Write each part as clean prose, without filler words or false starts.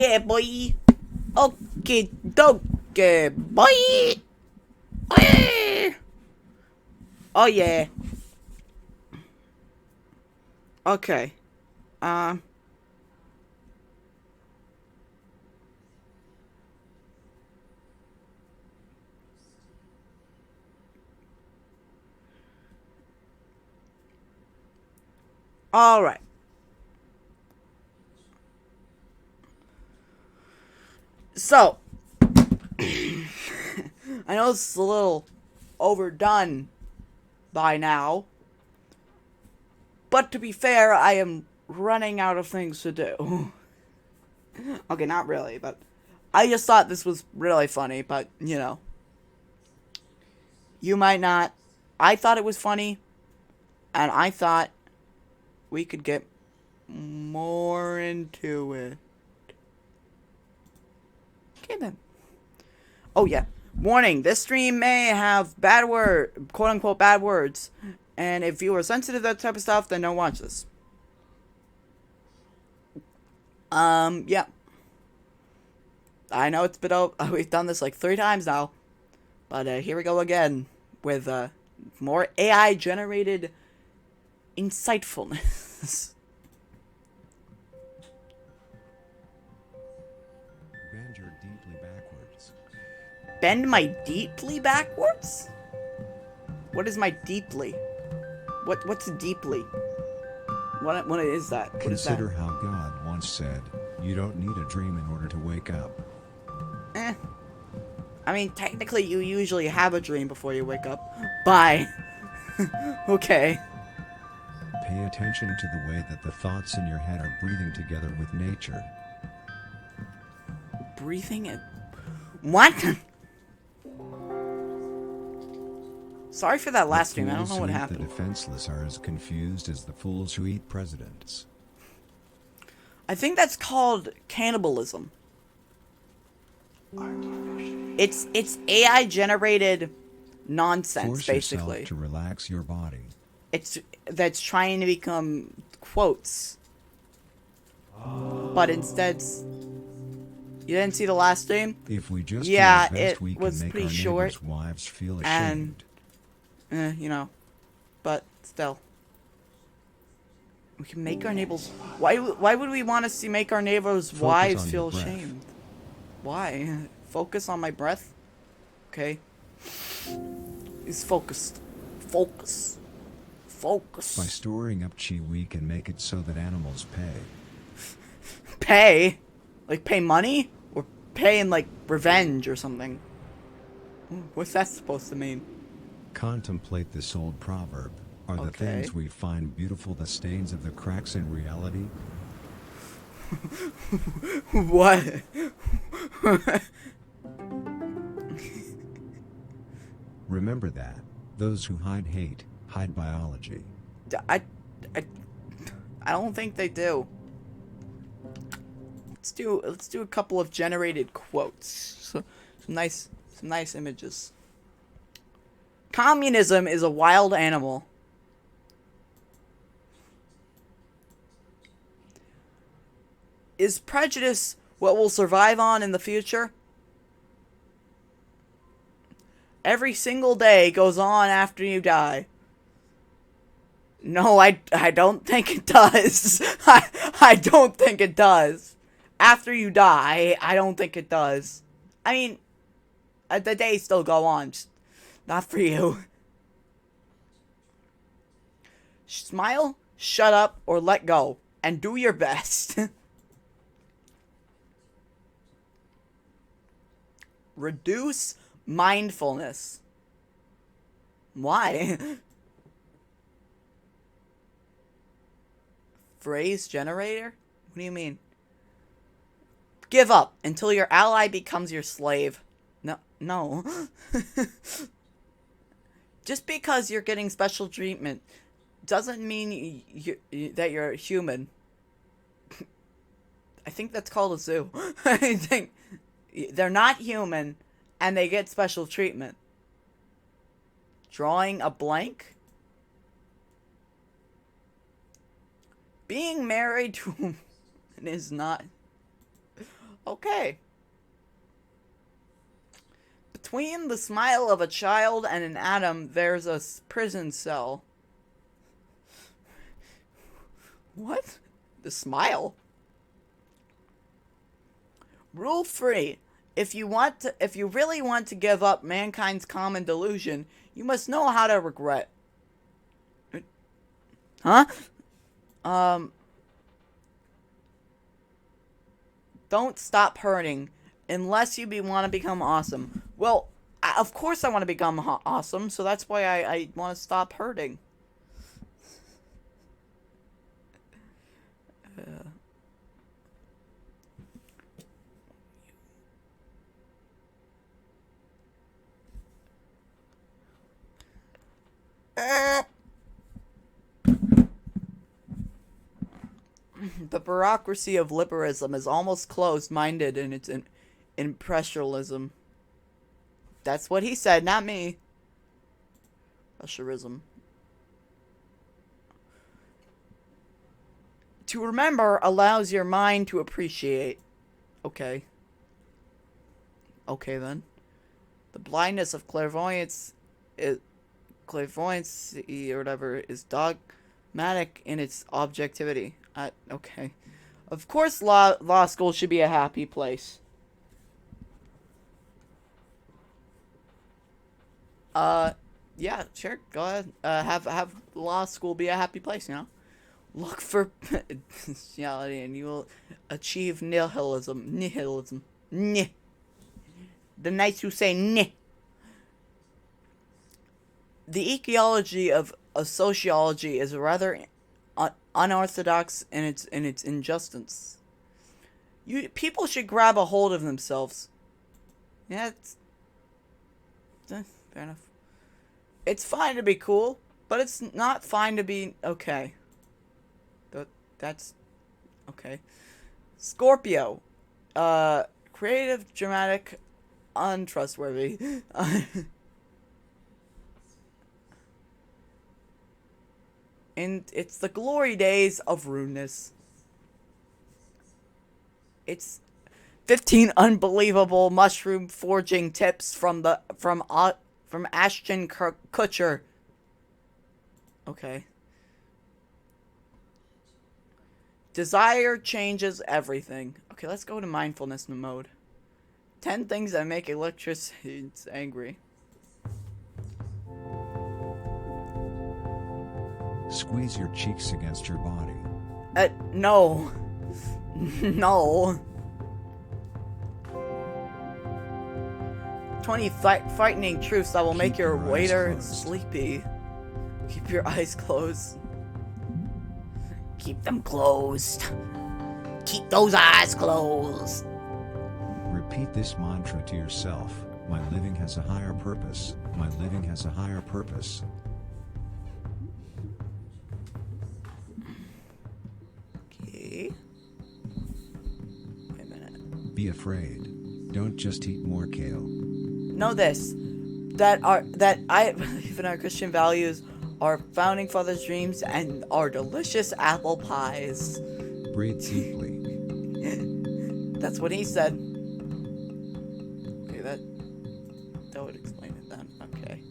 Yeah, boy. Okay, dokie, boy. Oh, oh yeah. Okay. Um. All right. So, I know it's a little overdone by now, but to be fair, I am running out of things to do. Okay, not really, but I just thought this was really funny, but you might not. I thought it was funny, and I thought we could get more into it. Okay then. Oh yeah. Warning, this stream may have bad quote unquote bad words. And if you are sensitive to that type of stuff, then don't watch this. Yeah. I know it's been we've done this like 3 times now. But here we go again with more AI generated insightfulness. Bend your deeply backwards. Bend my deeply backwards? What is my deeply? What's deeply? What is that? What is that? Consider how God once said, "You don't need a dream in order to wake up." Eh. I mean, technically, you usually have a dream before you wake up. Bye. Okay. Pay attention to the way that the thoughts in your head are breathing together with nature. Breathing it. What? Sorry for that last stream. I don't know what happened. The defenseless are as confused as the fools who eat presidents. I think that's called cannibalism. It's AI generated nonsense. Force basically yourself to relax your body. That's trying to become quotes, but instead, you didn't see the last stream. If we just yeah, do our best, it we can was make pretty our short, neighbors' wives feel ashamed. and but still, we can make our neighbors. Why would we want to see make our neighbors' wives feel ashamed? Why? Focus on my breath. Okay. He's focused. Focus. Focus. By storing up chi, we can make it so that animals pay. Pay? Like pay money? Or pay in like revenge or something? What's that supposed to mean? Contemplate this old proverb. Are the things we find beautiful the stains of the cracks in reality? What? Remember that. Those who hide hate, hide biology. I don't think they do. Let's do a couple of generated quotes. Some nice images. Communism is a wild animal. Is prejudice what we'll survive on in the future? Every single day goes on after you die. No, I don't think it does. I don't think it does. After you die, I don't think it does. I mean, the days still go on, just not for you. Smile, shut up, or let go, and do your best. Reduce mindfulness. Why? Phrase generator? What do you mean? Give up until your ally becomes your slave. No. Just because you're getting special treatment doesn't mean that you're human. I think that's called a zoo. I think they're not human and they get special treatment. Drawing a blank? Being married to a woman is not... Okay. Between the smile of a child and an atom, there's a prison cell. What? The smile? Rule 3. If you really want to give up mankind's common delusion, you must know how to regret. Huh? Don't stop hurting unless you want to become awesome. Well, of course I want to become awesome, so that's why I want to stop hurting. The bureaucracy of liberalism is almost closed-minded in its impressionism. That's what he said, not me. Pressurism. To remember allows your mind to appreciate. Okay. Okay then. The blindness of clairvoyance, clairvoyancy or whatever, is dogmatic in its objectivity. Okay. Of course law school should be a happy place. Yeah, sure, go ahead. Have law school be a happy place, you know? Look for potentiality and you will achieve nihilism. Nihilism. Nih. The knights who say nih. The ecology of sociology is rather unorthodox in its injustice. People should grab a hold of themselves. Yeah, it's fair enough. It's fine to be cool, but it's not fine to be okay. That's okay. Scorpio, creative, dramatic, untrustworthy. And it's the glory days of rudeness. It's 15 unbelievable mushroom forging tips from Ashton Kutcher. Okay. Desire changes everything. Okay, let's go to mindfulness mode. 10 things that make electricians angry. Squeeze your cheeks against your body. No. No. 20 frightening truths that will make your waiter sleepy. Keep your eyes closed. Keep them closed. Keep those eyes closed. Repeat this mantra to yourself. My living has a higher purpose. My living has a higher purpose. Okay. Wait a minute. Be afraid. Don't just eat more kale. Know this. That I believe in our Christian values, our founding fathers' dreams, and our delicious apple pies. Breathe deeply. That's what he said. Okay, that would explain it then. Okay.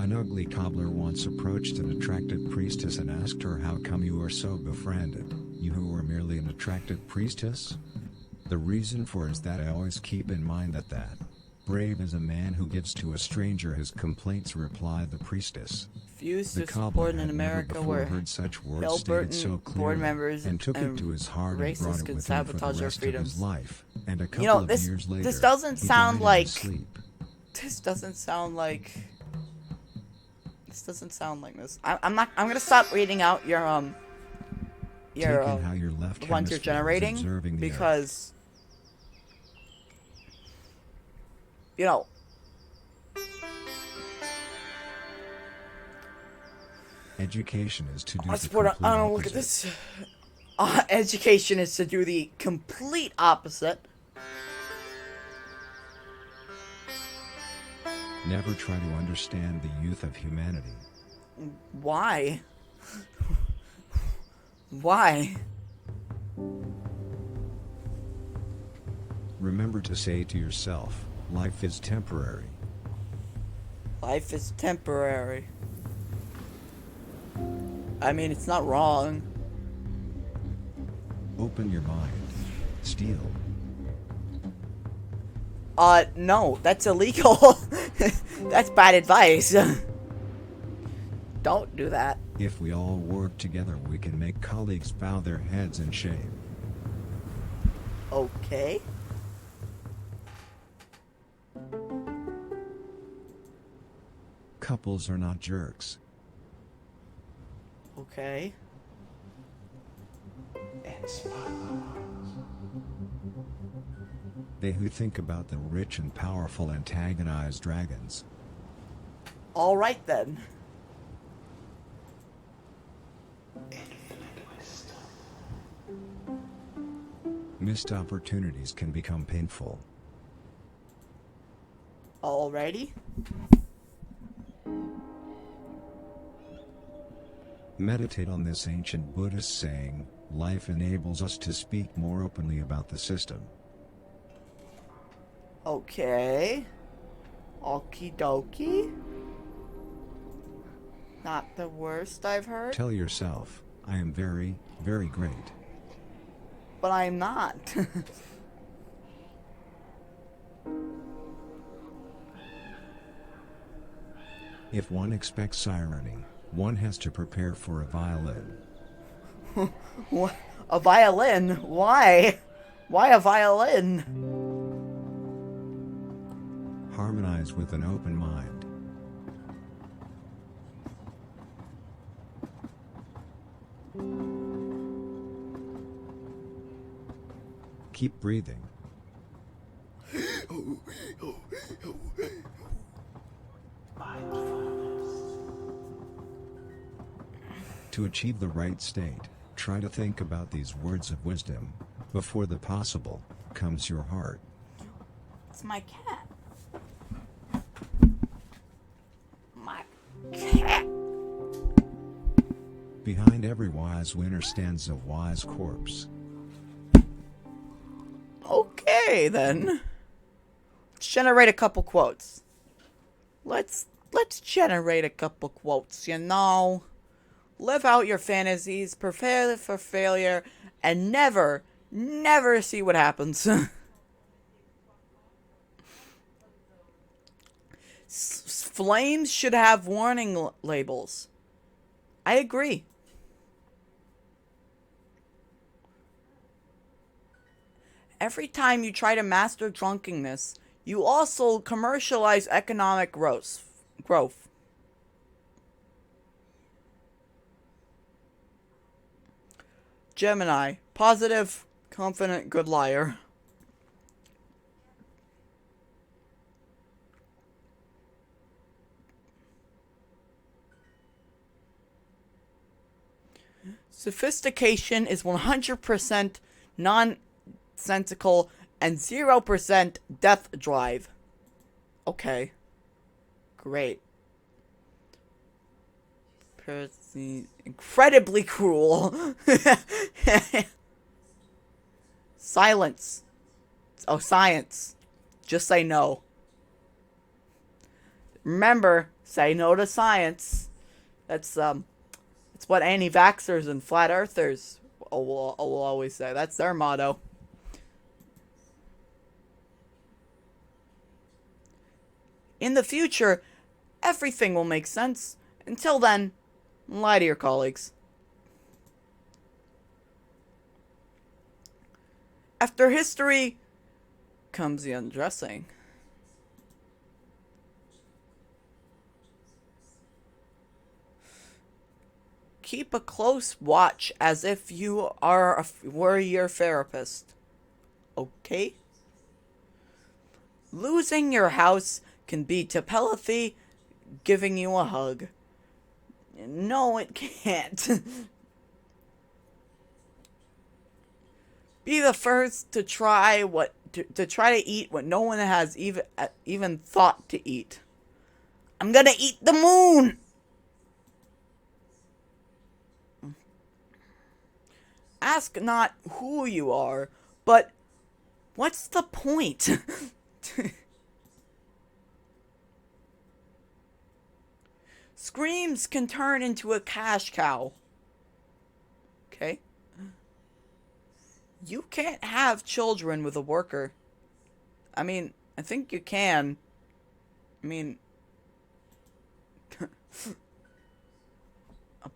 An ugly cobbler once approached an attractive priestess and asked her, "How come you are so befriended, you who are merely an attractive priestess?" The reason for is that I always keep in mind that brave is a man who gives to a stranger his complaints, replied the priestess. Fused The to cobbler support in had America never where before heard such words Bill stated Burton, so board clearly, members, and took it to his heart and brought racists it can with him for the sabotage our rest of freedoms. his life. And a couple You know, of years later, this doesn't he sound died in like his sleep. this doesn't sound like this. I'm gonna stop reading out your Taking how your left the ones you're hemisphere is generating observing the because you know. Education is to do Let's the put complete I don't look at opposite. this. Education is to do the complete opposite. Never try to understand the youth of humanity. Why? Why? Remember to say to yourself, life is temporary. Life is temporary. I mean, it's not wrong. Open your mind. Steal. No, that's illegal. That's bad advice. Don't do that. If we all work together, we can make colleagues bow their heads in shame. Okay. Couples are not jerks. Okay. They who think about the rich and powerful antagonize dragons. Alright then. Missed opportunities can become painful. Alrighty. Meditate on this ancient Buddhist saying, life enables us to speak more openly about the system. Okay. Okie dokie. Not the worst I've heard. Tell yourself, I am very, very great. But I'm not. If one expects irony, one has to prepare for a violin. What? A violin? Why? Why a violin? Harmonize with an open mind. Keep breathing. To achieve the right state, try to think about these words of wisdom. Before the possible comes your heart. It's my cat. My cat. Behind every wise winner stands a wise corpse. Okay then. Let's generate a couple quotes. Let's generate a couple quotes, you know. Live out your fantasies, prepare for failure, and never see what happens. Flames should have warning labels. I agree. Every time you try to master drunkenness, you also commercialize economic growth. Gemini, positive, confident, good liar. Sophistication is 100% nonsensical and 0% death drive. Okay. Great. Incredibly cruel. Silence. Oh, science. Just say no. Remember, say no to science. That's what anti-vaxxers and flat earthers will always say. That's their motto. In the future, everything will make sense. Until then, lie to your colleagues. After history comes the undressing. Keep a close watch as if you were your therapist. Okay? Losing your house can be telepathy giving you a hug. No, it can't. Be the first to try to eat what no one has even thought to eat. I'm gonna eat the moon. Ask not who you are, but What's the point? Screams can turn into a cash cow. Okay? You can't have children with a worker. I mean, I think you can. I mean, I'm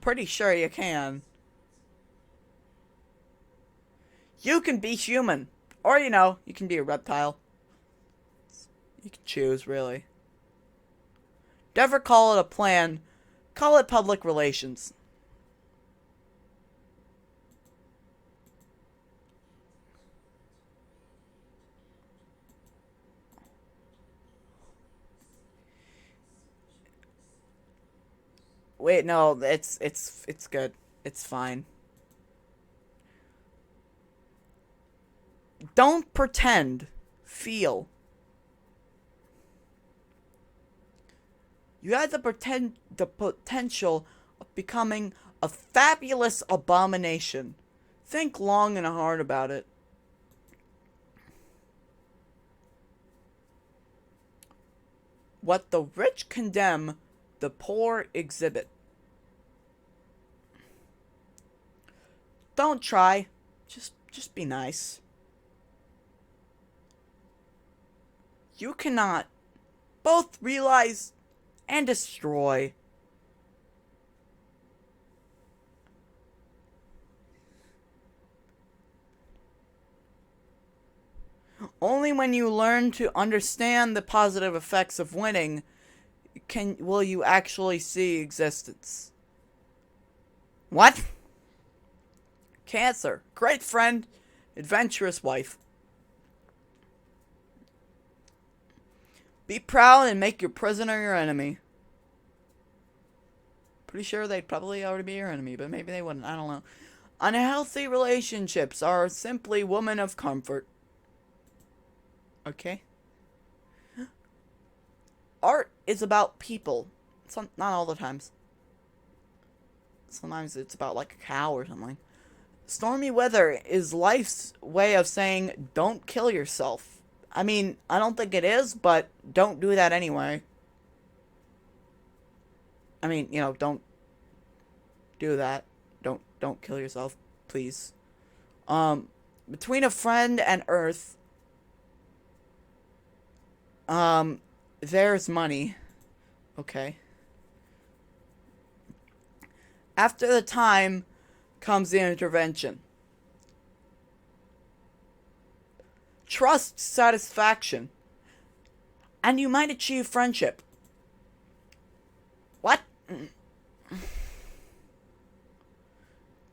pretty sure you can. You can be human. Or, you know, you can be a reptile. You can choose, really. Never call it a plan. Call it public relations. Wait, no, it's good. It's fine. Don't pretend. Feel. You have the potential of becoming a fabulous abomination. Think long and hard about it. What the rich condemn, the poor exhibit. Don't try. Just be nice. You cannot both realize and destroy. Only when you learn to understand the positive effects of winning will you actually see existence. What? Cancer. Great friend. Adventurous wife. Be proud and make your prisoner your enemy. Pretty sure they'd probably already be your enemy, but maybe they wouldn't. I don't know. Unhealthy relationships are simply women of comfort. Okay? Art is about people. Not all the times. Sometimes it's about like a cow or something. Stormy weather is life's way of saying, don't kill yourself. I mean, I don't think it is, but don't do that anyway. I mean, you know, don't do that. Don't kill yourself, please. Between a friend and Earth, there's money. Okay. After the time comes the intervention. Trust, satisfaction, and you might achieve friendship. What?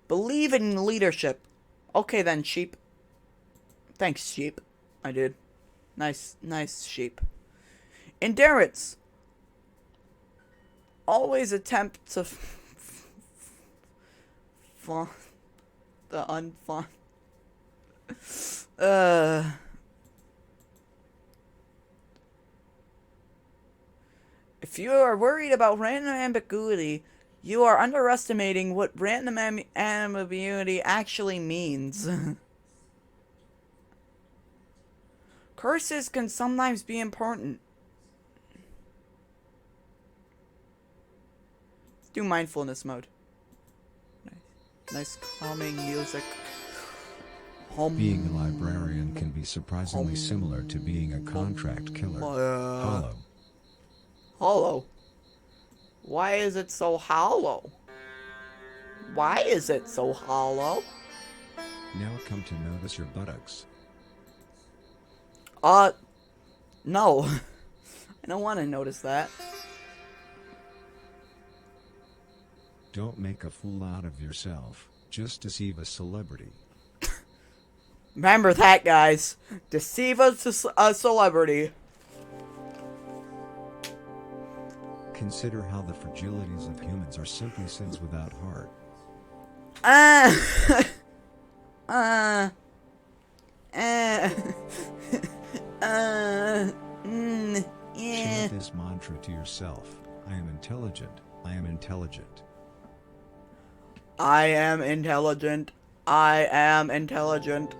Believe in leadership. Okay then, sheep. Thanks, sheep. I did. Nice sheep. Endurance. Always attempt to the unfun. If you are worried about random ambiguity, you are underestimating what random ambiguity actually means. Curses can sometimes be important. Let's do mindfulness mode. Nice calming music. Being a librarian can be surprisingly similar to being a contract killer. Hollow. Hollow? Why is it so hollow? Why is it so hollow? Now come to notice your buttocks. No. I don't want to notice that. Don't make a fool out of yourself. Just deceive a celebrity. Remember that, guys. Deceive a celebrity. Consider how the fragilities of humans are simply sins without heart. Yeah. Chant this mantra to yourself. I am intelligent. I am intelligent. I am intelligent. I am intelligent.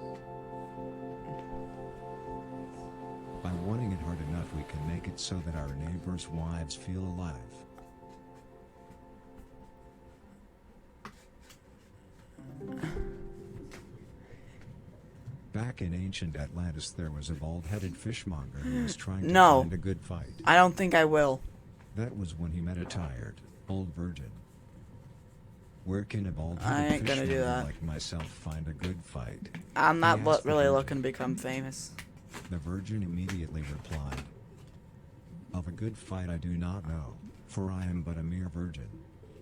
if we can make it so that our neighbors' wives feel alive. Back in ancient Atlantis, there was a bald-headed fishmonger who was trying to No. find a good fight. I don't think I will. That was when he met a tired, old virgin. Where can a I bald-headed ain't gonna do fishmonger that. like myself find a good fight? I'm not He asked the really virgin. looking to become famous. The virgin immediately replied, "Of a good fight I do not know, for I am but a mere virgin."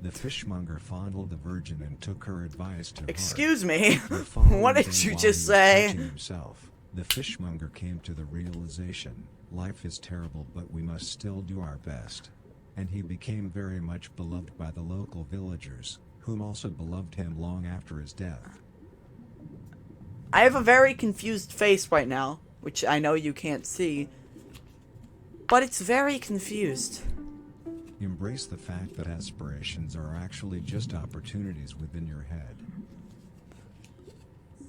The fishmonger fondled the virgin and took her advice to heart. Excuse me. The following What did day, you while just he was say? touching himself, the fishmonger came to the realization, life is terrible but we must still do our best. And he became very much beloved by the local villagers, whom also beloved him long after his death. I have a very confused face right now, which I know you can't see, but it's very confused. Embrace the fact that aspirations are actually just opportunities within your head.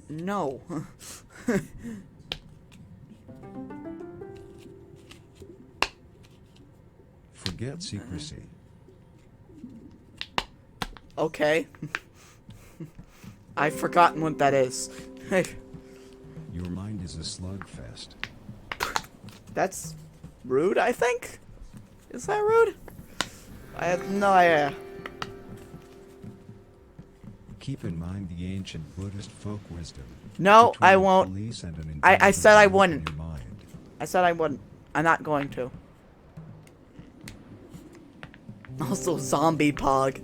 No. Forget secrecy. Okay. I've forgotten what that is. Your mind is a slugfest. That's rude, I think? Is that rude? I have no idea. Keep in mind the ancient Buddhist folk wisdom. No, Between I a won't. police and an I said I intelligent wouldn't. in your mind. I said I wouldn't. I'm not going to. Also, zombie pog.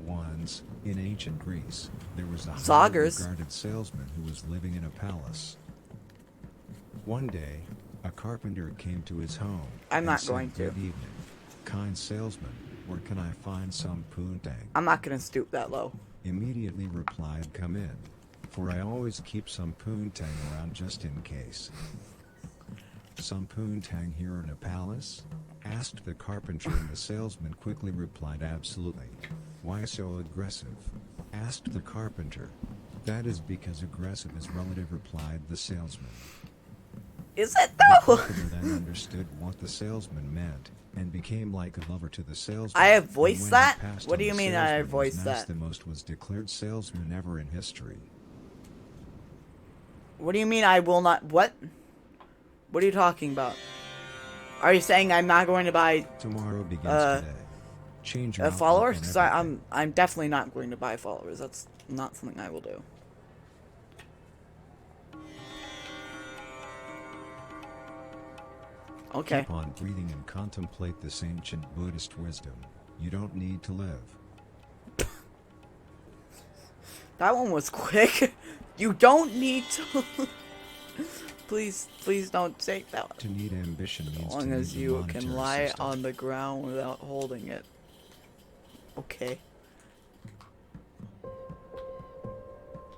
Once, in ancient Greece, there was a highly Zoggers. regarded salesman who was living in a palace. One day, a carpenter came to his home. I'm and not said, going to. "Good evening, kind salesman. Where can I find some poontang?" I'm not gonna stoop that low. Immediately replied, "Come in, for I always keep some poontang around just in case." "Some poontang here in a palace?" asked the carpenter, and the salesman quickly replied, "Absolutely." "Why so aggressive?" asked the carpenter. "That is because aggressive is relative," replied the salesman. Is it The though? carpenter then understood what the salesman meant, and became like a lover to the salesman. I have And voiced when he that? passed What on, do you the mean I salesman was voiced nice that? the most was declared salesman ever in history. What do you mean I will not? What? What are you talking about? Are you saying I'm not going to buy Tomorrow begins today. Change your outlook followers? on 'Cause everything. I'm definitely not going to buy followers. That's not something I will do. Okay. Keep on breathing and contemplate this ancient Buddhist wisdom. You don't need to live. That one was quick. You don't need to. Please don't take that one. To need ambition means As to long need as the you monetary can lie system. on the ground without holding it. Okay.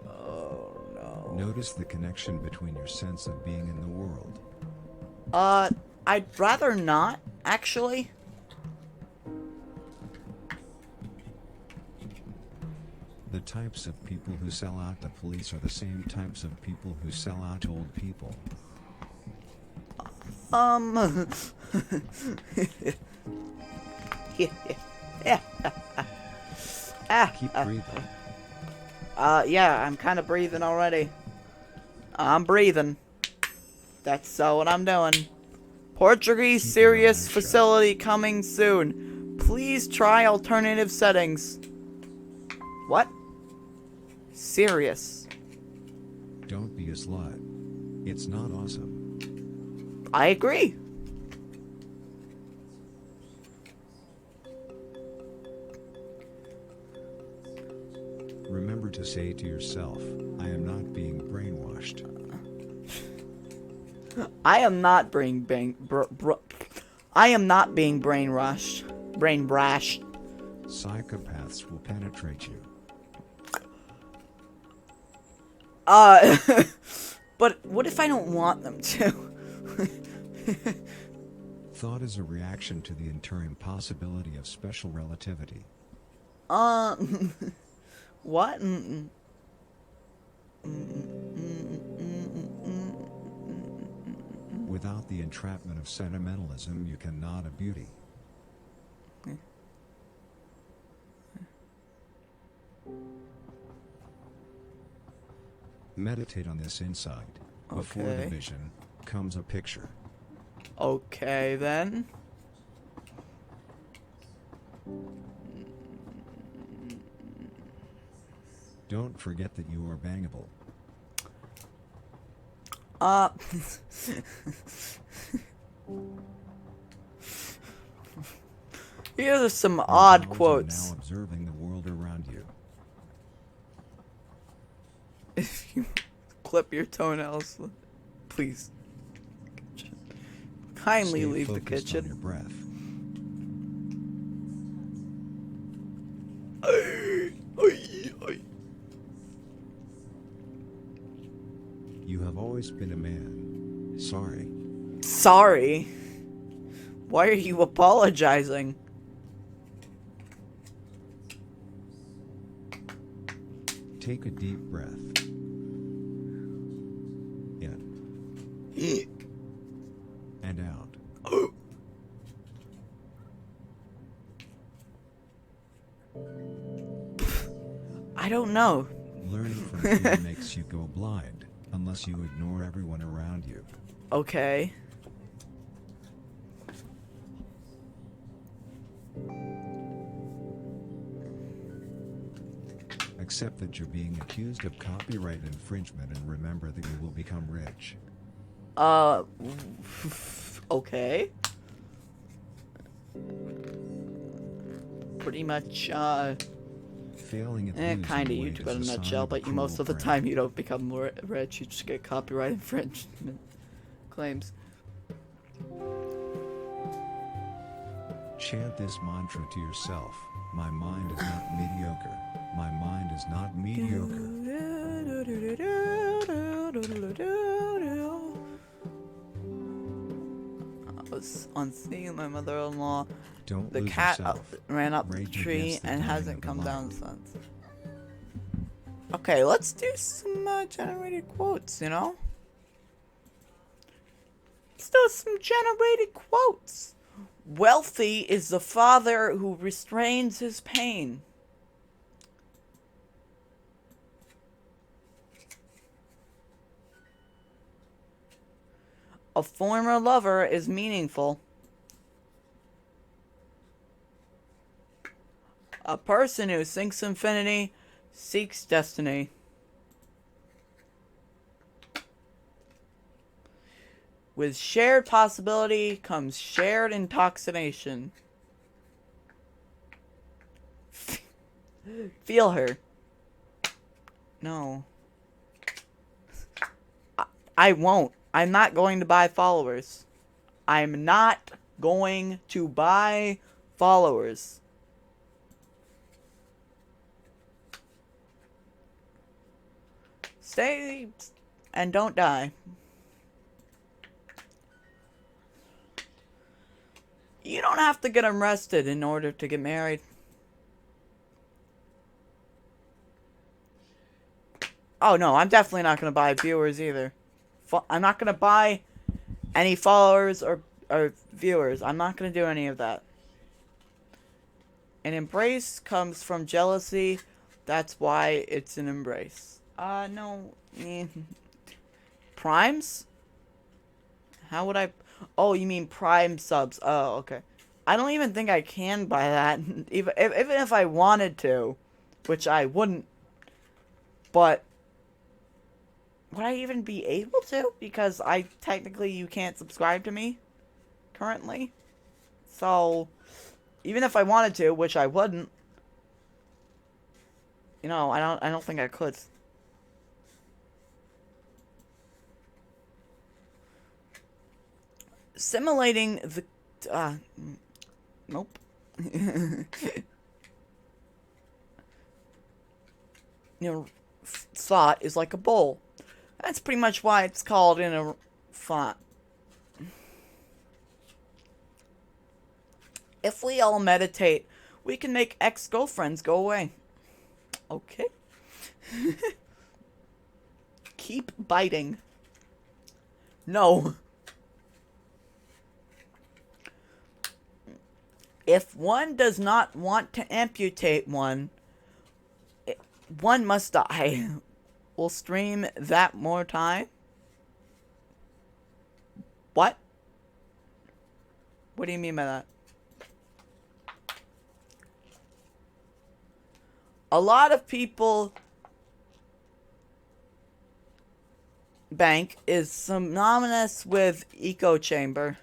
Oh no. Notice the connection between your sense of being in the world. I'd rather not, actually. The types of people who sell out the police are the same types of people who sell out old people. Keep breathing. Yeah, I'm kind of breathing already. I'm breathing. That's what I'm doing. Portuguese Keep your serious eyes shut. facility coming soon. Please try alternative settings. What? Serious. Don't be a slut. It's not awesome. I agree. Remember to say to yourself, I am not being brainwashed. I am not I am not being brain rushed. Brain brashed. Psychopaths will penetrate you. But what if I don't want them to? Thought is a reaction to the enduring possibility of special relativity. What? Without the entrapment of sentimentalism, you cannot a beauty. Meditate on this insight. Before the Okay. vision comes a picture. Okay, then. Don't forget that you are bangable. Here are some Your odd powers quotes. are now observing the world around you. If you clip your toenails, please. Kindly Stay leave the focused on your kitchen. breath. You have always been a man. Sorry. Sorry. Why are you apologizing? Take a deep breath. In. And out. I don't know. Learning from fear makes you go blind, unless you ignore everyone around you. Okay. Accept that you're being accused of copyright infringement and remember that you will become rich. Okay. Pretty much, Failing at losing kinda weight YouTube in a is sign nutshell, of but you cruel most of the friend. time you don't become rich, you just get copyright infringement claims. Chant this mantra to yourself. My mind is not mediocre. My mind is not mediocre. I was on seeing my mother-in-law. Don't The lose cat yourself. ran up the Rage tree against the and dying hasn't of the come light. down since. Okay, let's do some generated quotes, you know? Let's do some generated quotes. Wealthy is the father who restrains his pain. A former lover is meaningful. A person who seeks infinity seeks destiny. With shared possibility comes shared intoxication. Feel her. No. I won't. I'm not going to buy followers. I'm not going to buy followers. Stay and don't die. You don't have to get arrested in order to get married. Oh no, I'm definitely not going to buy viewers either. I'm not going to buy any followers or viewers. I'm not going to do any of that. An embrace comes from jealousy. That's why it's an embrace. No. Primes? How would I... Oh, you mean Prime subs. Oh, okay. I don't even think I can buy that. Even if I wanted to. Which I wouldn't. But... would I even be able to? Because technically you can't subscribe to me. Currently. So... even if I wanted to, which I wouldn't. You know, I don't think I could. Simulating the... nope. You know, thought is like a bowl. That's pretty much why it's called in a font. If we all meditate, we can make ex-girlfriends go away. Okay. Keep biting. No. If one does not want to amputate one, one must die. We'll stream that more time. What? What do you mean by that? A lot of people bank is synonymous with echo chamber.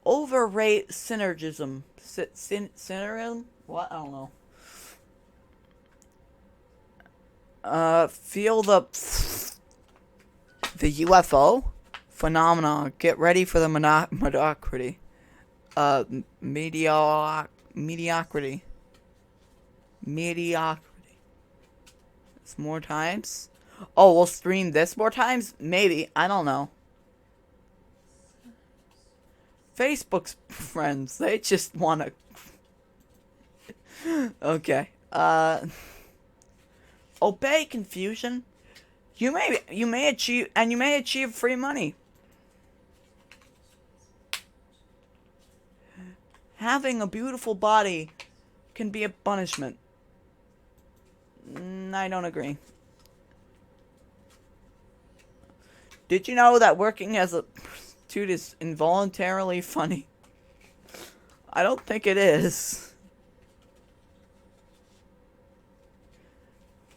Overrate synergism. Synergism? What? I don't know. Feel the UFO phenomenon. Get ready for the mediocrity. Mediocrity. It's more times. Oh, we'll stream this more times? Maybe. I don't know. Facebook's friends. They just want to... Okay. Obey confusion. You may achieve free money. Having a beautiful body can be a punishment. I don't agree. Did you know that working as a prostitute is involuntarily funny? I don't think it is.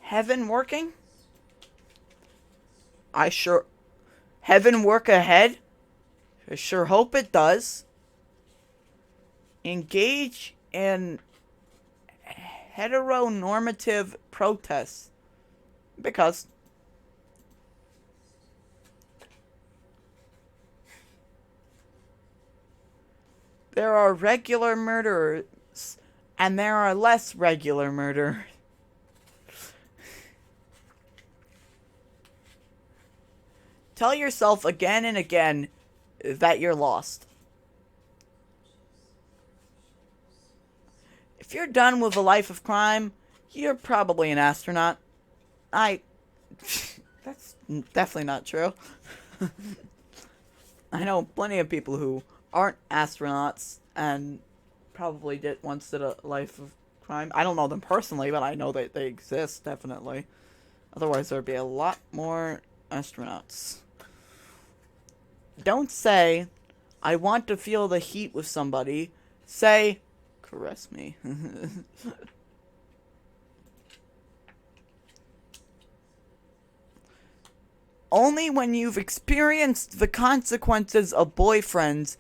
Heaven working? Heaven work ahead? I sure hope it does. Engage in heteronormative protests. Because there are regular murderers and there are less regular murderers. Tell yourself again and again that you're lost. If you're done with a life of crime, you're probably an astronaut. That's definitely not true. I know plenty of people who aren't astronauts and probably once did a life of crime. I don't know them personally, but I know that they exist, definitely. Otherwise, there'd be a lot more astronauts. Don't say, I want to feel the heat with somebody. Say, caress me. Only when you've experienced the consequences of boyfriends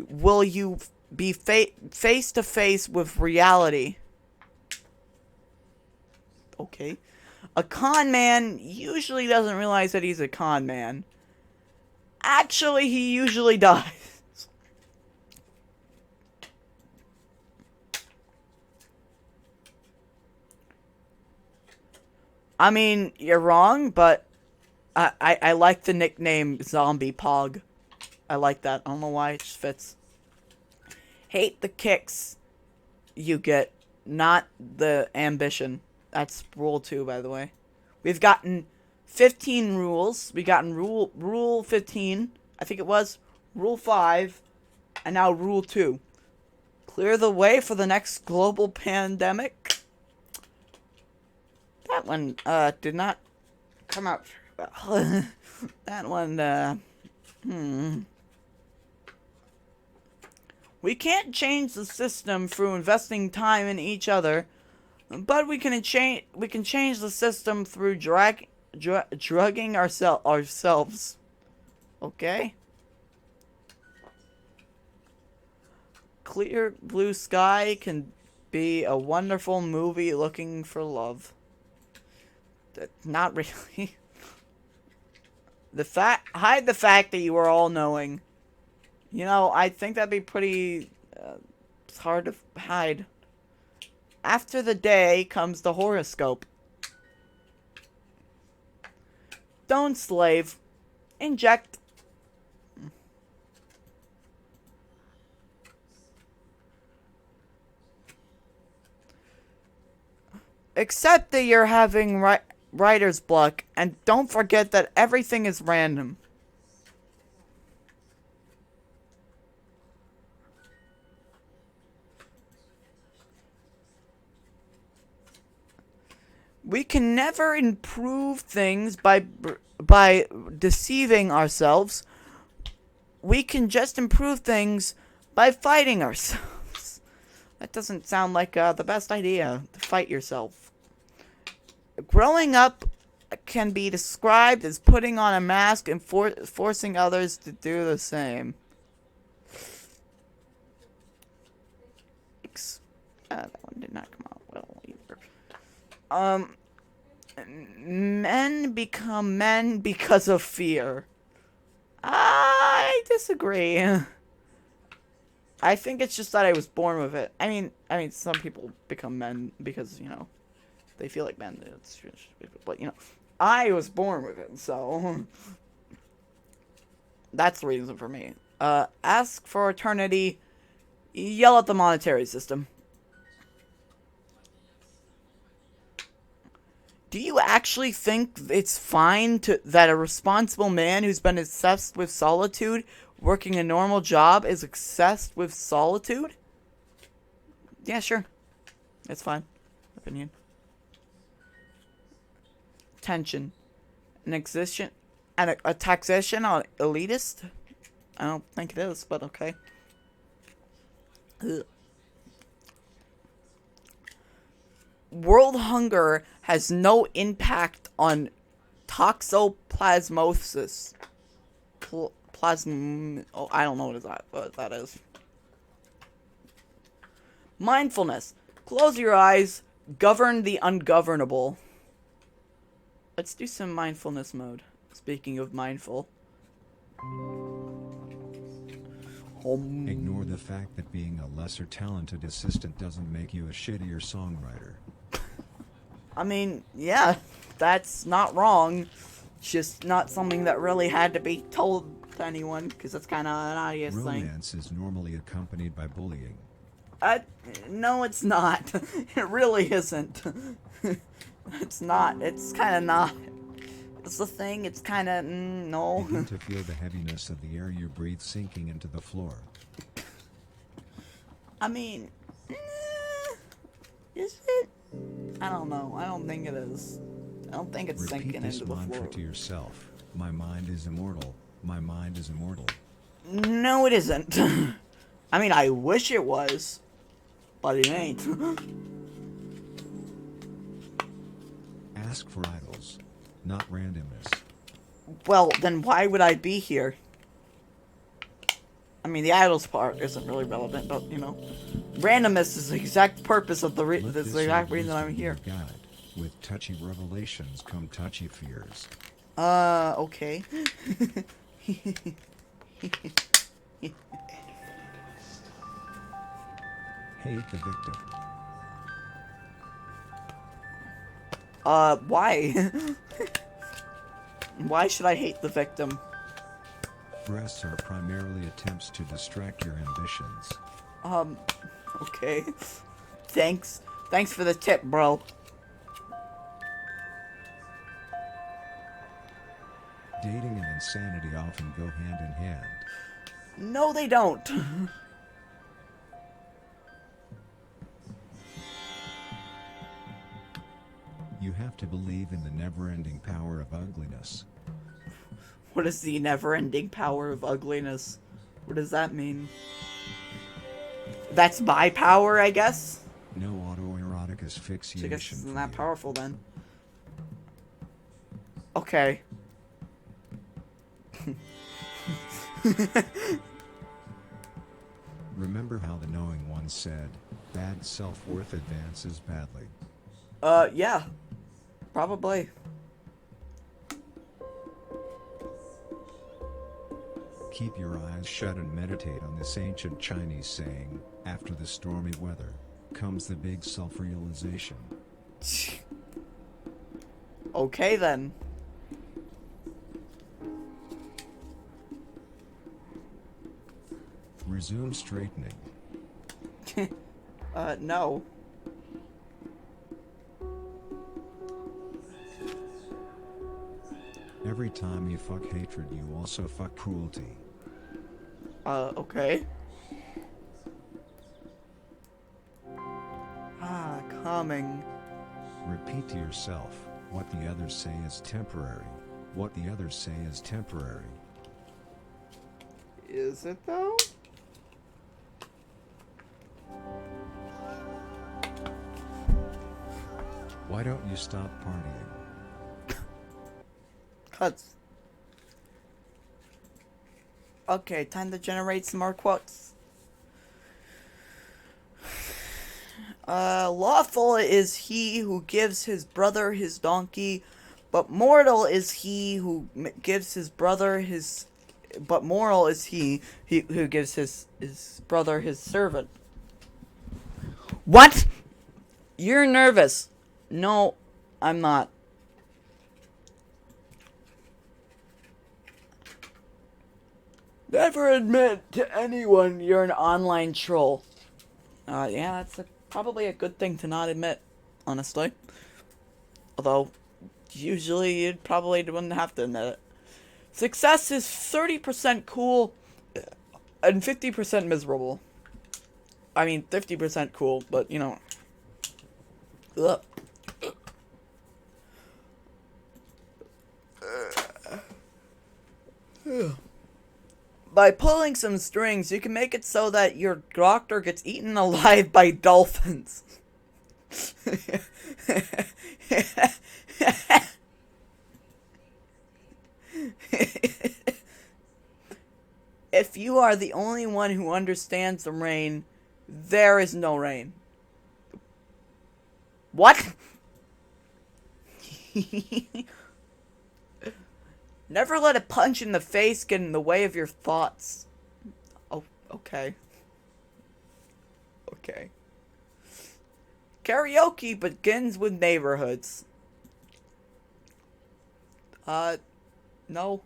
will you be face to face with reality. Okay. A con man usually doesn't realize that he's a con man. Actually, he usually does. I mean, you're wrong, but I like the nickname Zombie Pog. I like that. I don't know why, it just fits. Hate the kicks you get, not the ambition. That's rule 2, by the way. We've gotten 15 rules. We've gotten rule 15. I think it was rule 5. And now rule 2. Clear the way for the next global pandemic. That one did not come out well. That one, We can't change the system through investing time in each other, but we can change the system through drugging ourselves. Okay? Clear blue sky can be a wonderful movie looking for love. Not really. Hide the fact that you are all knowing. You know, I think that'd be pretty it's hard to hide. After the day comes the horoscope. Don't slave. Inject. Accept that you're having writer's block, and don't forget that everything is random. We can never improve things by deceiving ourselves. We can just improve things by fighting ourselves. That doesn't sound like the best idea, to fight yourself. Growing up can be described as putting on a mask and forcing others to do the same. That one did not come out well either. Men become men because of fear. I disagree. I think it's just that I was born with it. I mean, some people become men because, you know, they feel like men. But, you know, I was born with it, so that's the reason for me. Ask for eternity. Yell at the monetary system. Do you actually think it's fine that a responsible man who's been obsessed with solitude, working a normal job, is obsessed with solitude? Yeah, sure. It's fine. Opinion. Tension. A taxation on elitist? I don't think it is, but okay. Ugh. World hunger has no impact on toxoplasmosis. Oh, I don't know what that is. Mindfulness. Close your eyes. Govern the ungovernable. Let's do some mindfulness mode. Speaking of mindful. Ignore the fact that being a lesser talented assistant doesn't make you a shittier songwriter. I mean, yeah, that's not wrong. It's just not something that really had to be told to anyone, because that's kind of an obvious thing. Romance is normally accompanied by bullying. No, it's not. It really isn't. It's not. It's kind of not. It's the thing. It's kind of, no. Begin to feel the heaviness of the air you breathe sinking into the floor. I mean, is it? I don't know. I don't think it is. I don't think it's sinking into the floor. Repeat this mantra to yourself. My mind is immortal. My mind is immortal. No, it isn't. I mean, I wish it was, but it ain't. Ask for idols, not randomness. Well, then why would I be here? I mean, the idols part isn't really relevant, but, you know. Randomness is the exact purpose of the exact reason I'm here. God. With touchy revelations come touchy fears. Okay. Hate the victim. Why? Why should I hate the victim? Breasts are primarily attempts to distract your ambitions. Okay. Thanks. Thanks for the tip, bro. Dating and insanity often go hand in hand. No, they don't. You have to believe in the never-ending power of ugliness. What is the never-ending power of ugliness? What does that mean? That's my power, I guess? No autoerotic asphyxiation. So I guess isn't that powerful then? Okay. Remember how the knowing one said, bad self-worth advances badly. Yeah. Probably. Keep your eyes shut and meditate on this ancient Chinese saying, after the stormy weather, comes the big self-realization. Okay then. Resume straightening. No. Every time you fuck hatred, you also fuck cruelty. Okay. Calming. Repeat to yourself, what the others say is temporary. What the others say is temporary. Is it though? Why don't you stop partying? Cuts. Okay, time to generate some more quotes. Lawful is he who gives his brother his donkey, but mortal is he who gives his brother his... But moral is he who gives his brother his servant. What? You're nervous. No, I'm not. Never admit to anyone you're an online troll. Yeah, that's probably a good thing to not admit, honestly. Although, usually you probably wouldn't have to admit it. Success is 30% cool and 50% miserable. I mean, 50% cool, but, you know. Ugh. By pulling some strings, you can make it so that your doctor gets eaten alive by dolphins. If you are the only one who understands the rain, there is no rain. What? Never let a punch in the face get in the way of your thoughts. Oh, okay. Okay. Karaoke begins with neighborhoods. No.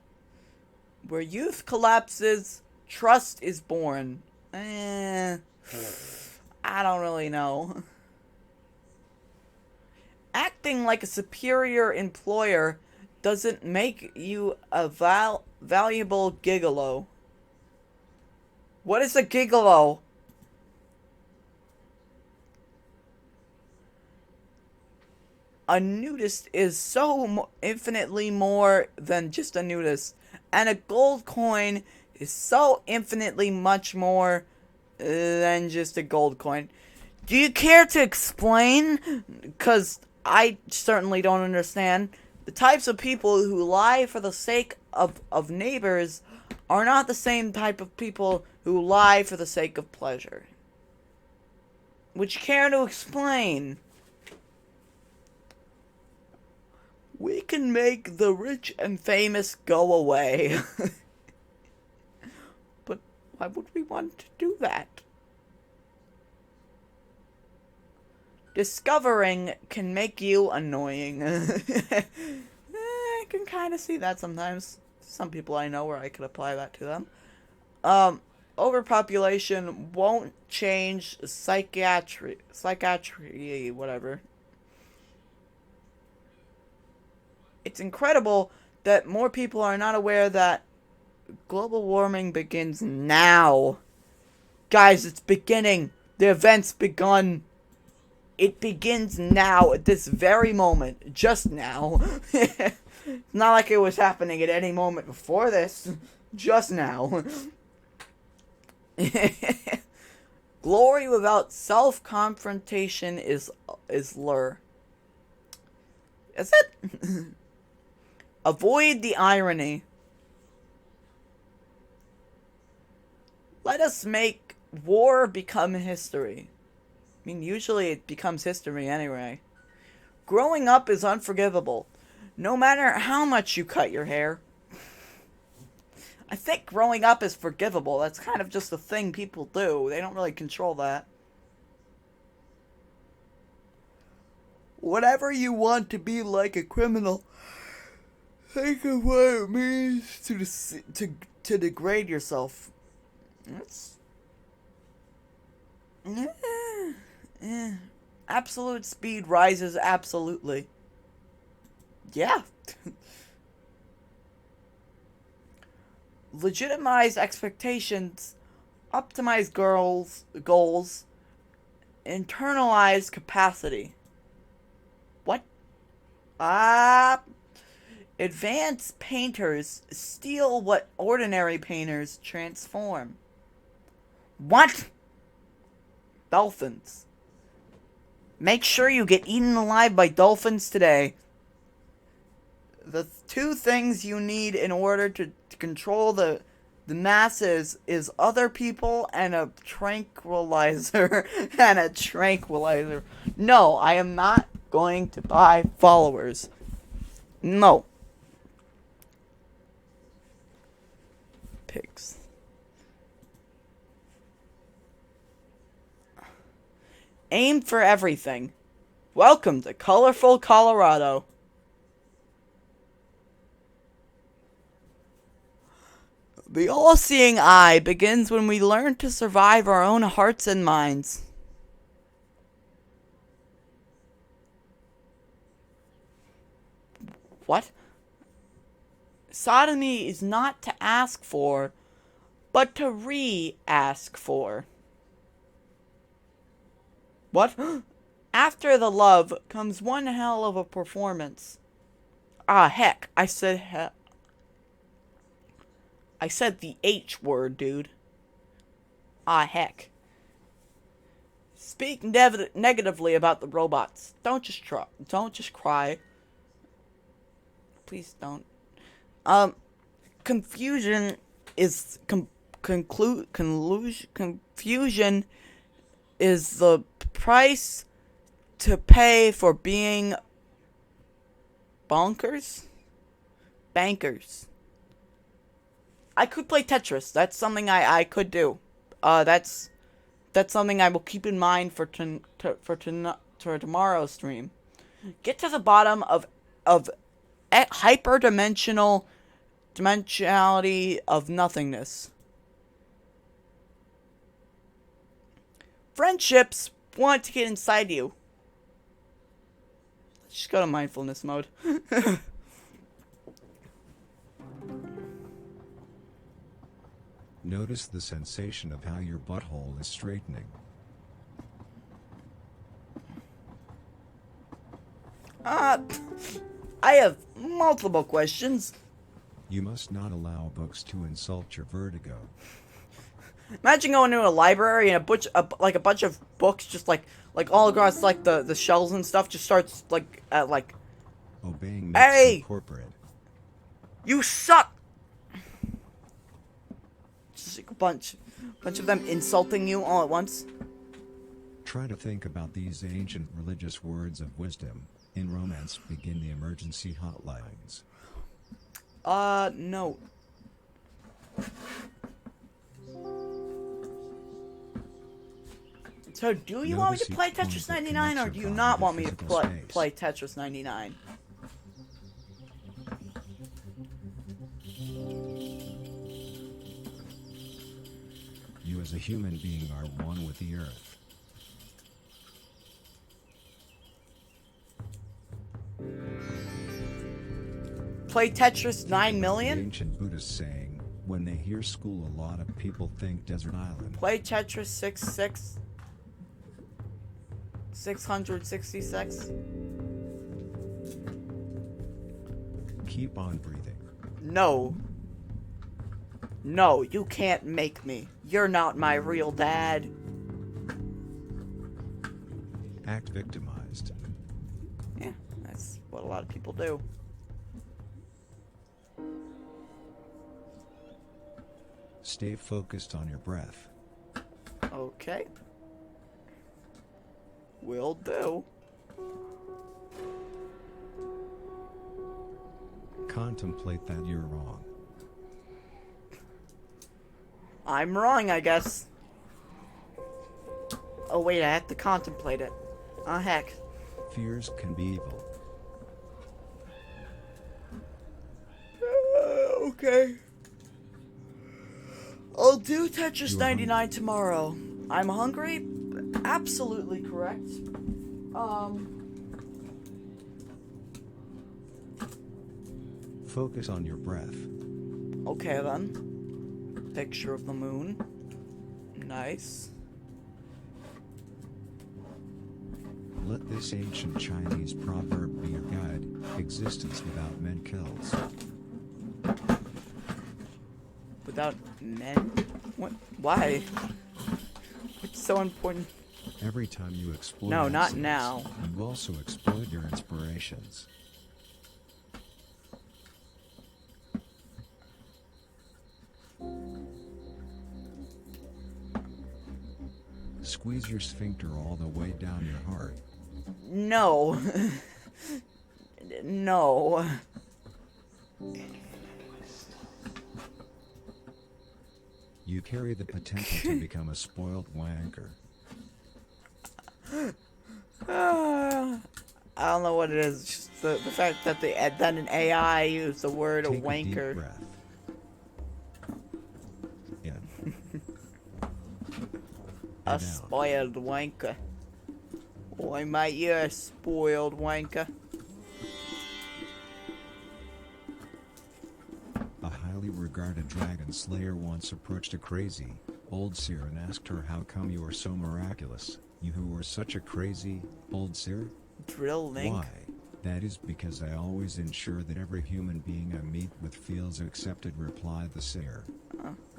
Where youth collapses, trust is born. I don't really know. Acting like a superior employer doesn't make you a valuable gigolo. What is a gigolo? A nudist is so infinitely more than just a nudist. And a gold coin is so infinitely much more than just a gold coin. Do you care to explain? Because I certainly don't understand. The types of people who lie for the sake of neighbors are not the same type of people who lie for the sake of pleasure. Would you care to explain? We can make the rich and famous go away. But why would we want to do that? Discovering can make you annoying. I can kind of see that sometimes. Some people I know where I could apply that to them. Overpopulation won't change psychiatry, whatever. It's incredible that more people are not aware that global warming begins now. Guys, it's beginning. The event's begun. It begins now, at this very moment. Just now. It's not like it was happening at any moment before this. Just now. Glory without self-confrontation is lure. Is it? Avoid the irony. Let us make war become history. I mean, usually it becomes history anyway. Growing up is unforgivable. No matter how much you cut your hair. I think growing up is forgivable. That's kind of just a thing people do. They don't really control that. Whatever you want to be like a criminal, think of what it means to degrade yourself. That's... Absolute speed rises absolutely. Yeah. Legitimize expectations, optimize goals, internalize capacity. What? Ah, advanced painters steal what ordinary painters transform. What? Dolphins. Make sure you get eaten alive by dolphins today. The two things you need in order to control the masses is other people and a tranquilizer. And a tranquilizer. No, I am not going to buy followers. No. Pigs. Aim for everything. Welcome to colorful Colorado. The all-seeing eye begins when we learn to survive our own hearts and minds. What? Sodomy is not to ask for, but to re-ask for. What? After the love comes one hell of a performance. Ah, heck. I said the H word, dude. Ah, heck. Speak negatively about the robots. Don't just cry. Please don't. Confusion is confusion is the price to pay for being bankers. I could play Tetris. That's something I could do. That's something I will keep in mind for tomorrow's stream. Get to the bottom of dimensionality of nothingness. Friendships want to get inside you. Let's just go to mindfulness mode. Notice the sensation of how your butthole is straightening. I have multiple questions. You must not allow books to insult your vertigo. Imagine going to a library and a bunch of books just like all across like the shelves and stuff just starts like obeying makes you corporate. You suck. Just like a bunch of them insulting you all at once. Try to think about these ancient religious words of wisdom. In romance, begin the emergency hotlines. No. So, do you want me to play Tetris 99, or do you not want me to play Tetris 99? You as a human being are one with the earth. Play Tetris 9 million? The ancient Buddhist saying, when they hear school, a lot of people think desert island. Play Tetris 666. Keep on breathing. No. No, you can't make me. You're not my real dad. Act victimized. Yeah, that's what a lot of people do. Stay focused on your breath. Okay. Will do. Contemplate that you're wrong. I'm wrong, I guess. Oh wait, I have to contemplate it. Oh heck. Fears can be evil. Okay. I'll do Tetris 99 tomorrow. I'm hungry? Absolutely correct. Focus on your breath. Okay then. Picture of the moon. Nice. Let this ancient Chinese proverb be your guide. Existence without men kills. Without men? What? Why? It's so important. Every time you exploit No, not accidents, now. you also exploit your inspirations. Squeeze your sphincter all the way down your heart. No. No. You carry the potential to become a spoiled wanker. I don't know what it is. Just the fact that that an AI used the word Take wanker. a deep breath. In. A And out. spoiled wanker. Why, mate, you're a spoiled wanker. A highly regarded dragon slayer once approached a crazy, old seer and asked her, how come you are so miraculous, you who are such a crazy, old seer? Drill link. Why? That is because I always ensure that every human being I meet with feels accepted, replied the seer.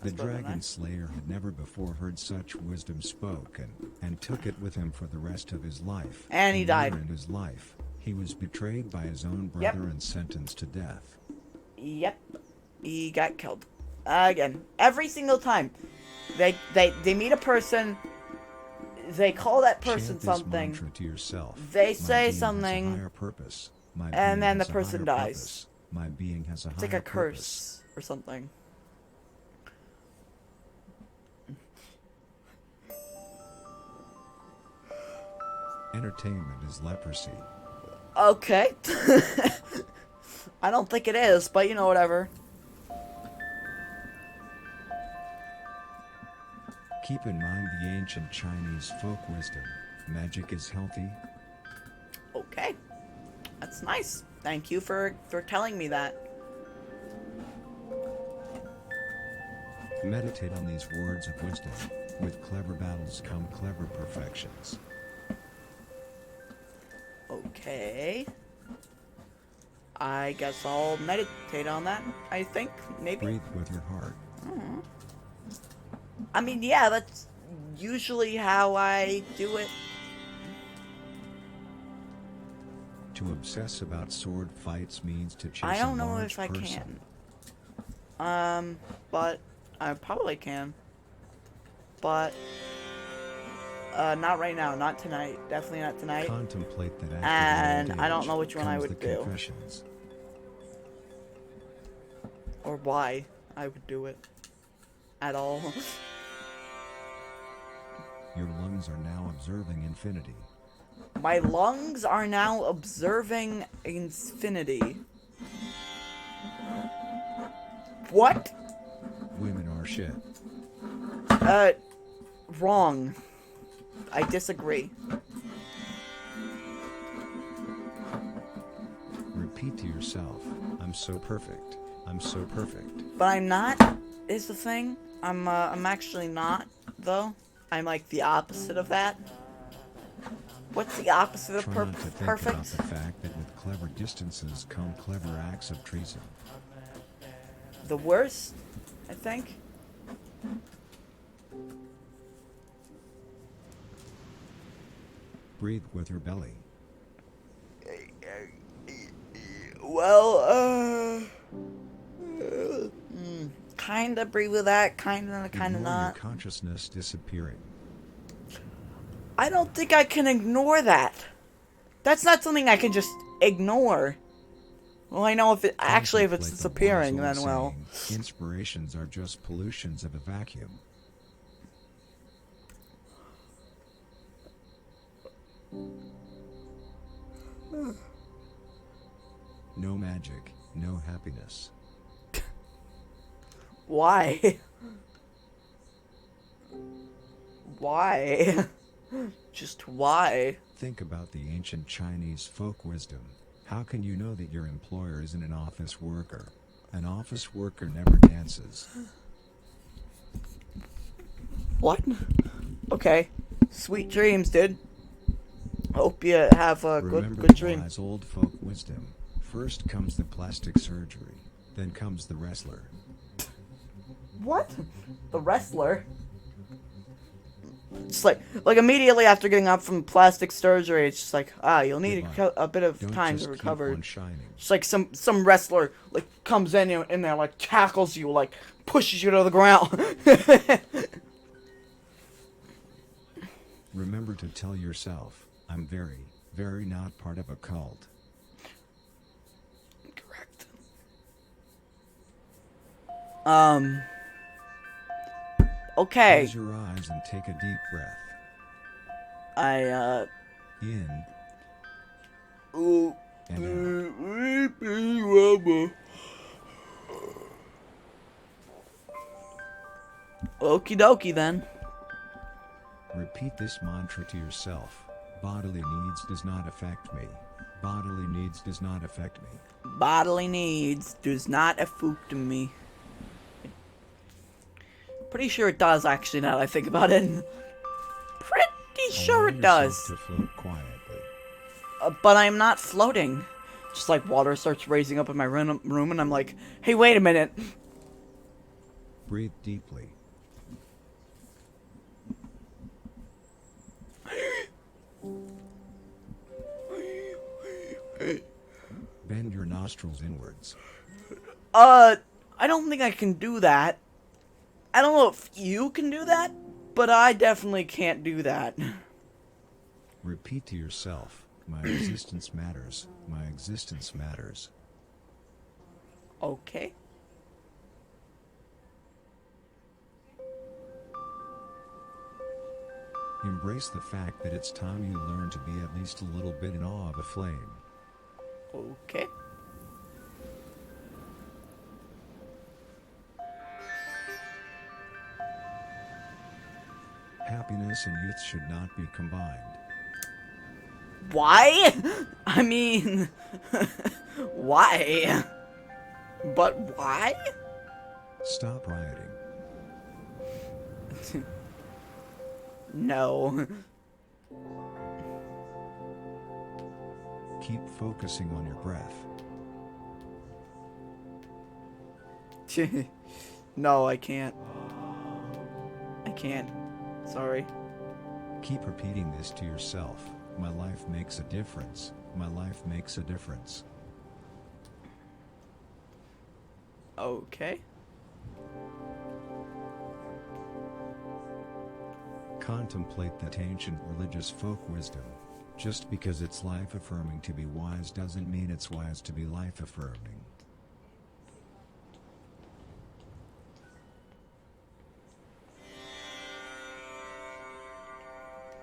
The dragon slayer had never before heard such wisdom spoken, and took it with him for the rest of his life. And he died. Later in his life, he was betrayed by his own brother and sentenced to death. Yep. He got killed. Again. Every single time. They meet a person. They call that person Chant this something. mantra to yourself. They My say being has a something, higher purpose. My and being then the has a person higher dies. purpose. My being has a It's higher like a purpose. curse or something. Entertainment is leprosy. Okay. I don't think it is, but you know, whatever. Keep in mind the ancient Chinese folk wisdom. Magic is healthy. Okay. That's nice. Thank you for telling me that. Meditate on these words of wisdom. With clever battles come clever perfections. Okay. I guess I'll meditate on that, I think. Maybe. Breathe with your heart. I mean, yeah, that's usually how I do it. To obsess about sword fights means to chase I don't a know large if I person. can. But I probably can. But not right now, not tonight. Definitely not tonight. Contemplate that after And the old I don't age know which one I comes would the do. confessions. Or why I would do it at all. Your lungs are now observing infinity. My lungs are now observing infinity. What? Women are shit. Wrong. I disagree. Repeat to yourself, I'm so perfect. I'm so perfect. But I'm not, is the thing. I'm actually not, though. I'm like the opposite of that. What's the opposite of Try not to think perfect? about the fact that with clever distances come clever acts of treason. The worst, I think. Breathe with your belly. Well, kinda breathe with that, kinda Ignore not. your consciousness disappearing. I don't think I can ignore that. That's not something I can just ignore. Well, I know if it actually if it's Contemplate the disappearing, wise then old well. saying, inspirations are just pollutions of a vacuum. No magic, no happiness. Why? Why? Just why? Think about the ancient Chinese folk wisdom. How can you know that your employer isn't an office worker? An office worker never dances. What? Okay. Sweet dreams, dude. Hope you have a Remember good dream. wise old folk wisdom. First comes the plastic surgery, then comes the wrestler. What? The wrestler? It's like immediately after getting up from plastic surgery, it's just like, you'll need a bit of Don't time just to recover. keep on shining. It's like some wrestler like comes in there, like tackles you, like pushes you to the ground. Remember to tell yourself, I'm very, very not part of a cult. Correct. Okay. Close your eyes and take a deep breath. In. Ooh. And Okie dokie then. repeat this mantra to yourself. Bodily needs does not affect me. Bodily needs does not affect me. Bodily needs does not affect me. Pretty sure it does, actually, now that I think about it. Pretty sure it does. To float quietly. But I'm not floating. Just like water starts raising up in my room and I'm like, hey, wait a minute. Breathe deeply. Bend your nostrils inwards. I don't think I can do that. I don't know if you can do that, but I definitely can't do that. Repeat to yourself, my existence matters. My existence matters. Okay. Embrace the fact that it's time you learn to be at least a little bit in awe of a flame. Okay. Happiness and youth should not be combined. Why? I mean, why? But why? Stop rioting. No. Keep focusing on your breath. No, I can't. I can't. Sorry. Keep repeating this to yourself. My life makes a difference. My life makes a difference. Okay. Contemplate that ancient religious folk wisdom. Just because it's life-affirming to be wise doesn't mean it's wise to be life-affirming.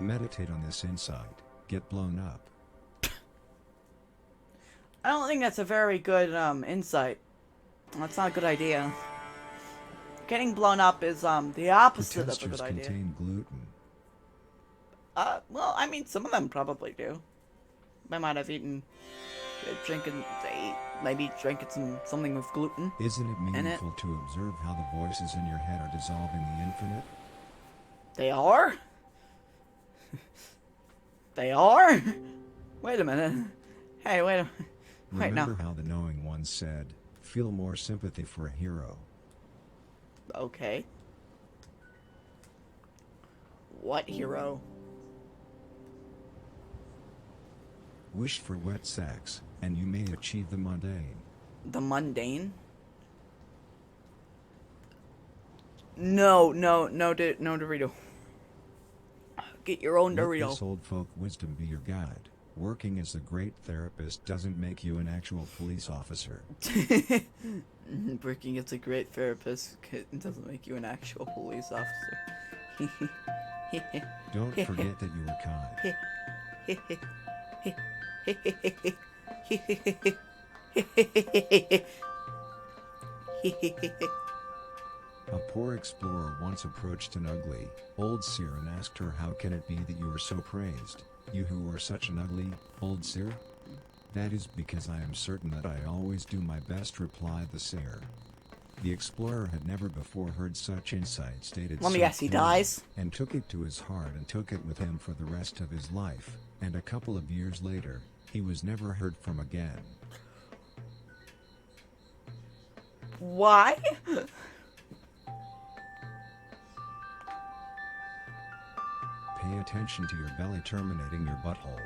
Meditate on this insight. Get blown up. I don't think that's a very good insight. That's not a good idea. Getting blown up is the opposite of a good idea. Contain gluten. Well, I mean, some of them probably do. I might have eaten, maybe drinking something with gluten. Isn't it meaningful to observe how the voices in your head are dissolving the infinite? They are? They are? Wait a minute. Hey, wait a minute. Wait, Remember now. how the knowing one said, feel more sympathy for a hero. Okay. What hero? Wish for wet sex, and you may achieve the mundane. The mundane? No, Dorito. Get your own Let Dorito. this old folk wisdom be your guide. Working as a great therapist doesn't make you an actual police officer. Working as a great therapist doesn't make you an actual police officer. Don't forget that you were kind. A poor explorer once approached an ugly, old seer and asked her, how can it be that you are so praised, you who are such an ugly, old seer? That is because I am certain that I always do my best, replied the seer. The explorer had never before heard such insight stated. Let me guess, he dies? And took it to his heart and took it with him for the rest of his life. And a couple of years later, he was never heard from again. Why? Pay attention to your belly terminating your butthole.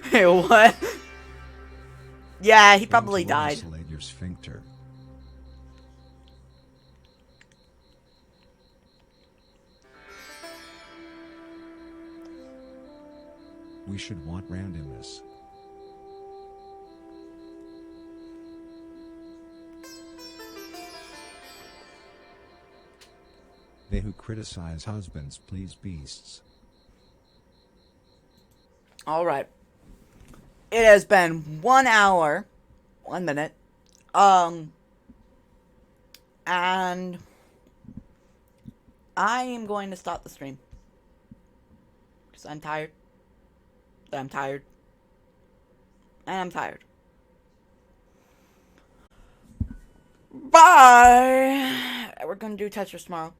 Hey, what? Yeah, he Aim probably to died. isolate your sphincter. We should want randomness. They who criticize husbands please beasts. Alright. It has been 1 hour, 1 minute, and I am going to stop the stream. Because I'm tired. I'm tired. And I'm tired. Bye! We're gonna do Tetris tomorrow.